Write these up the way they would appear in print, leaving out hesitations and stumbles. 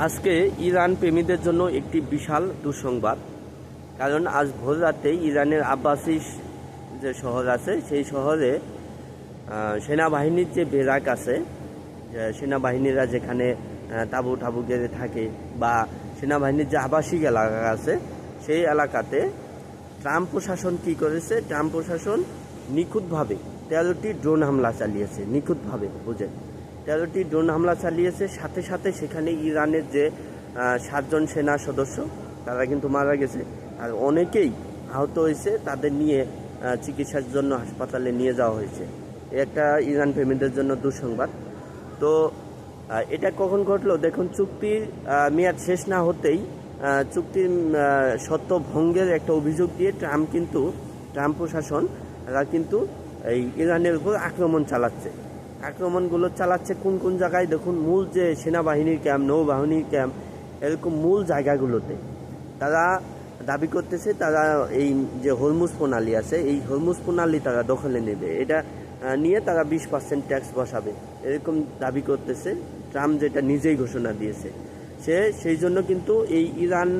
আজকে ইরান প্রেমীদের জন্য একটি বিশাল দুঃসংবাদ। কারণ আজ ভোর রাতে ইরানের আব্বাসিস যে শহর আছে সেই শহরে সেনাবাহিনীর যে বেরাক আছে, সেনাবাহিনীরা যেখানে তাঁবু টাবু গেড়ে থাকে বা সেনাবাহিনীর যে আবাসিক এলাকা আছে সেই এলাকাতে ট্রাম্প প্রশাসন কি করেছে, ট্রাম্প প্রশাসন নিখুঁতভাবে 13টি ড্রোন হামলা চালিয়েছে। নিখুঁতভাবে বুঝেন, 13টি ড্রোন হামলা চালিয়েছে। সাথে সাথে সেখানে ইরানের যে 7জন সেনা সদস্য তারা কিন্তু মারা গেছে, আর অনেকেই আহত হয়েছে। তাদের নিয়ে চিকিৎসার জন্য হাসপাতালে নিয়ে যাওয়া হয়েছে। একটা ইরান প্রেমীদের জন্য দুঃসংবাদ। তো এটা কখন ঘটলো দেখুন, চুক্তির মেয়াদ শেষ না হতেই চুক্তির সত্য ভঙ্গের একটা অভিযোগ দিয়ে ট্রাম্প প্রশাসন কিন্তু এই ইরানের উপর আক্রমণ চালাচ্ছে। আক্রমণগুলো চালাচ্ছে কোন কোন জায়গায় দেখুন, মূল যে সেনাবাহিনীর ক্যাম্প, নৌবাহিনীর ক্যাম্প, এরকম মূল জায়গাগুলোতে তারা দাবি করতেছে তারা এই যে হরমুজ প্রণালী আছে এই হরমুজ প্রণালী তারা দখলে নেবে। এটা নিয়ে তারা 20% ট্যাক্স বসাবে, এরকম দাবি করতেছে। ট্রাম্প যেটা নিজেই ঘোষণা দিয়েছে, সেই জন্য কিন্তু এই ইরান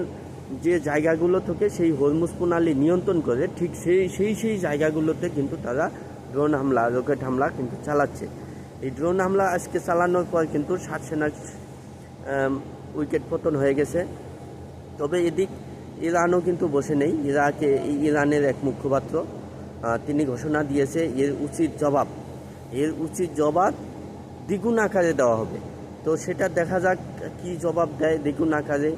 যে জায়গাগুলো থেকে সেই হরমুজ প্রণালী নিয়ন্ত্রণ করে, ঠিক সেই জায়গাগুলোতে কিন্তু তারা ড্রোন হামলা, রকেট হামলা কিন্তু চালাচ্ছে। এই ড্রোন হামলা আজকে চালানোর পর কিন্তু 7 সেনার উইকেট পতন হয়ে গেছে। তবে এদিক ইরানও কিন্তু বসে নেই। ইরানের এক মুখপাত্র তিনি ঘোষণা দিয়েছে এর উচিত জবাব দ্বিগুণ আকারে দেওয়া হবে। তো সেটা দেখা যাক কি জবাব দেয় দ্বিগুণ আকারে,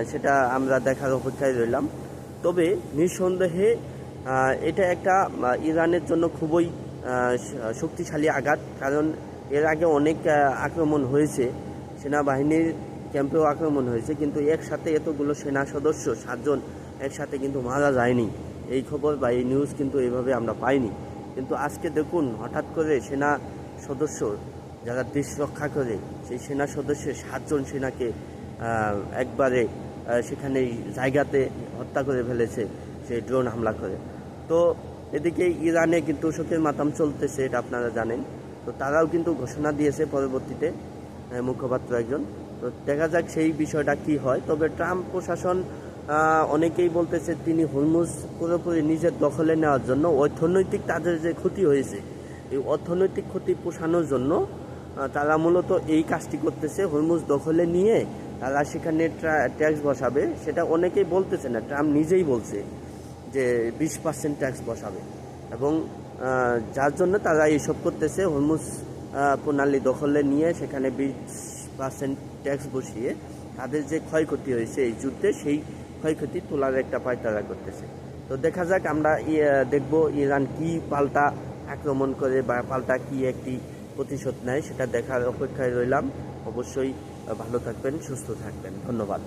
সেটা আমরা দেখার অপেক্ষায় রইলাম। তবে নিঃসন্দেহে এটা একটা ইরানের জন্য খুবই শক্তিশালী আঘাত। কারণ এর আগে অনেক আক্রমণ হয়েছে, সেনাবাহিনীর ক্যাম্পেও আক্রমণ হয়েছে, কিন্তু একসাথে এতগুলো সেনা সদস্য 7জন একসাথে কিন্তু মারা যায়নি। এই খবর বা এই নিউজ কিন্তু এইভাবে আমরা পাইনি। কিন্তু আজকে দেখুন, হঠাৎ করে সেনা সদস্য যারা দেশ রক্ষা করে সেই সেনা সদস্যের 7জন সেনাকে একবারে সেখানে জায়গাতে হত্যা করে ফেলেছে সেই ড্রোন হামলা করে। তো এদিকে ইরানে কিন্তু শোকের মাতাম চলতেছে, এটা আপনারা জানেন। তো তারাও কিন্তু ঘোষণা দিয়েছে পরবর্তীতে, মুখপাত্র একজন। তো দেখা যাক সেই বিষয়টা কি হয়। তবে ট্রাম্প প্রশাসন অনেকেই বলতেছে তিনি হরমুজ পুরোপুরি নিজের দখলে নেওয়ার জন্য অর্থনৈতিক তাদের যে ক্ষতি হয়েছে এই অর্থনৈতিক ক্ষতি পোষানোর জন্য তারা মূলত এই কাজটি করতেছে। হরমুজ দখলে নিয়ে তারা সেখানে ট্যাক্স বসাবে, সেটা অনেকেই বলতেছে না, ট্রাম্প নিজেই বলছে যে 20% ট্যাক্স বসাবে, এবং যার জন্য তারা এইসব করতেছে। হরমুজ প্রণালী দখলে নিয়ে সেখানে 20% ট্যাক্স বসিয়ে তাদের যে ক্ষয়ক্ষতি হয়েছে এই যুদ্ধে সেই ক্ষয়ক্ষতি তোলার একটা পায়তারা করতেছে। তো দেখা যাক, আমরা দেখব ইরান কি পাল্টা আক্রমণ করে বা পাল্টা কি একটি প্রতিশোধ নেয়, সেটা দেখার অপেক্ষায় রইলাম। অবশ্যই ভালো থাকবেন, সুস্থ থাকবেন। ধন্যবাদ।